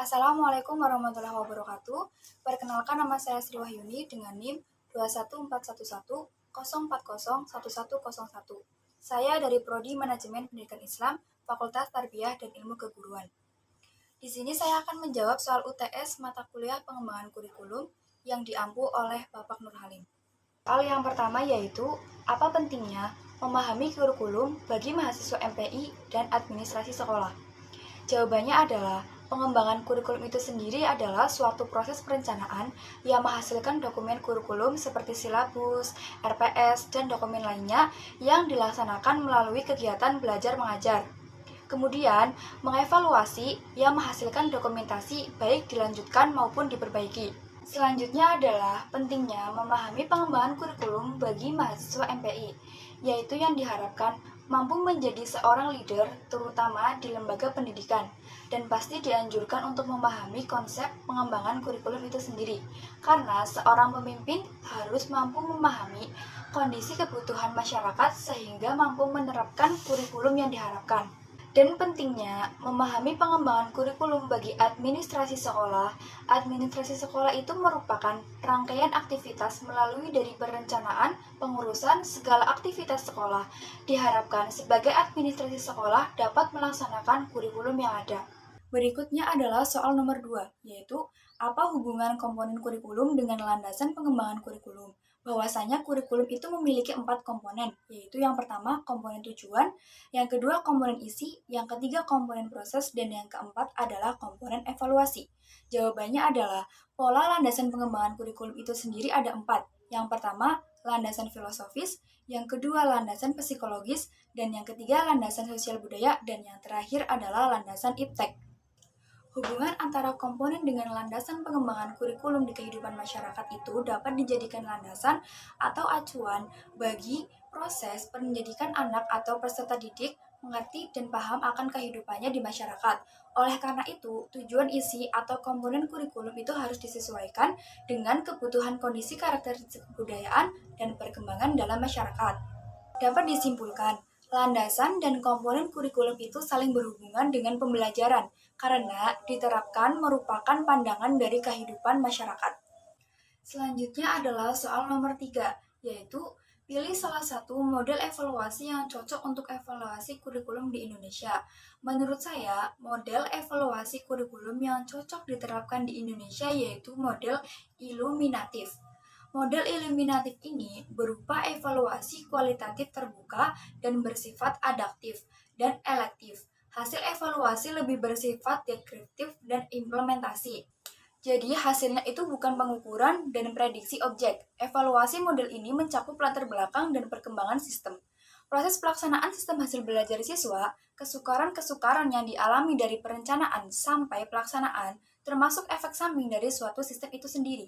Assalamualaikum warahmatullahi wabarakatuh. Perkenalkan, nama saya Sri Wahyuni dengan NIM 2141104011101. Saya dari Prodi Manajemen Pendidikan Islam, Fakultas Tarbiyah dan Ilmu Keguruan. Di sini saya akan menjawab soal UTS mata kuliah pengembangan kurikulum yang diampu oleh Bapak Nur Halim. Soal yang pertama yaitu, apa pentingnya memahami kurikulum bagi mahasiswa MPI dan administrasi sekolah? Jawabannya adalah, pengembangan kurikulum itu sendiri adalah suatu proses perencanaan yang menghasilkan dokumen kurikulum seperti silabus, RPS, dan dokumen lainnya yang dilaksanakan melalui kegiatan belajar mengajar. Kemudian, mengevaluasi yang menghasilkan dokumentasi baik dilanjutkan maupun diperbaiki. Selanjutnya adalah pentingnya memahami pengembangan kurikulum bagi mahasiswa MPI, yaitu yang diharapkan mampu menjadi seorang leader terutama di lembaga pendidikan, dan pasti dianjurkan untuk memahami konsep pengembangan kurikulum itu sendiri, karena seorang pemimpin harus mampu memahami kondisi kebutuhan masyarakat sehingga mampu menerapkan kurikulum yang diharapkan. Dan pentingnya memahami pengembangan kurikulum bagi administrasi sekolah. Administrasi sekolah itu merupakan rangkaian aktivitas melalui dari perencanaan, pengurusan segala aktivitas sekolah. Diharapkan sebagai administrasi sekolah dapat melaksanakan kurikulum yang ada. Berikutnya adalah soal nomor 2, yaitu apa hubungan komponen kurikulum dengan landasan pengembangan kurikulum. Bahwasanya kurikulum itu memiliki 4 komponen, yaitu yang pertama komponen tujuan, yang kedua komponen isi, yang ketiga komponen proses, dan yang keempat adalah komponen evaluasi. Jawabannya adalah, pola landasan pengembangan kurikulum itu sendiri ada 4. Yang pertama, landasan filosofis, yang kedua landasan psikologis, dan yang ketiga landasan sosial budaya, dan yang terakhir adalah landasan iptek. Hubungan antara komponen dengan landasan pengembangan kurikulum di kehidupan masyarakat itu dapat dijadikan landasan atau acuan bagi proses pendidikan anak atau peserta didik mengerti dan paham akan kehidupannya di masyarakat. Oleh karena itu, tujuan isi atau komponen kurikulum itu harus disesuaikan dengan kebutuhan kondisi karakteristik kebudayaan dan perkembangan dalam masyarakat. Dapat disimpulkan, landasan dan komponen kurikulum itu saling berhubungan dengan pembelajaran, karena diterapkan merupakan pandangan dari kehidupan masyarakat. Selanjutnya adalah soal nomor 3, yaitu pilih salah satu model evaluasi yang cocok untuk evaluasi kurikulum di Indonesia. Menurut saya, model evaluasi kurikulum yang cocok diterapkan di Indonesia yaitu model iluminatif. Model iluminatif ini berupa evaluasi kualitatif terbuka dan bersifat adaptif dan elektif. Hasil evaluasi lebih bersifat deskriptif dan implementasi. Jadi hasilnya itu bukan pengukuran dan prediksi objek. Evaluasi model ini mencakup latar belakang dan perkembangan sistem. Proses pelaksanaan sistem hasil belajar siswa, kesukaran-kesukaran yang dialami dari perencanaan sampai pelaksanaan, termasuk efek samping dari suatu sistem itu sendiri.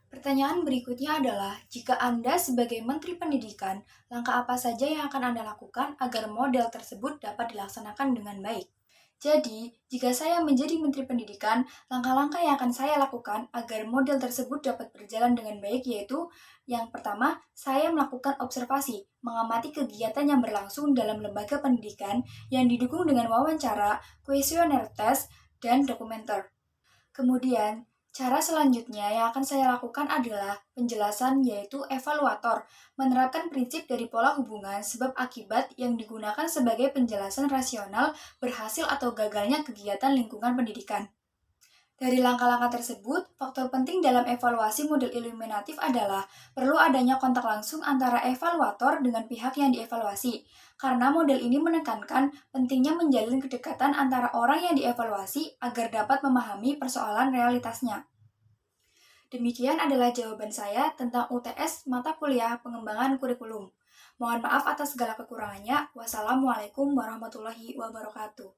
Pertanyaan berikutnya adalah, jika Anda sebagai Menteri Pendidikan, langkah apa saja yang akan Anda lakukan agar model tersebut dapat dilaksanakan dengan baik? Jadi, jika saya menjadi Menteri Pendidikan, langkah-langkah yang akan saya lakukan agar model tersebut dapat berjalan dengan baik yaitu, yang pertama, saya melakukan observasi, mengamati kegiatan yang berlangsung dalam lembaga pendidikan yang didukung dengan wawancara, kuesioner tes, dan dokumenter. Kemudian, cara selanjutnya yang akan saya lakukan adalah penjelasan yaitu evaluator, menerapkan prinsip dari pola hubungan sebab akibat yang digunakan sebagai penjelasan rasional berhasil atau gagalnya kegiatan lingkungan pendidikan. Dari langkah-langkah tersebut, faktor penting dalam evaluasi model iluminatif adalah perlu adanya kontak langsung antara evaluator dengan pihak yang dievaluasi, karena model ini menekankan pentingnya menjalin kedekatan antara orang yang dievaluasi agar dapat memahami persoalan realitasnya. Demikian adalah jawaban saya tentang UTS mata kuliah pengembangan kurikulum. Mohon maaf atas segala kekurangannya. Wassalamualaikum warahmatullahi wabarakatuh.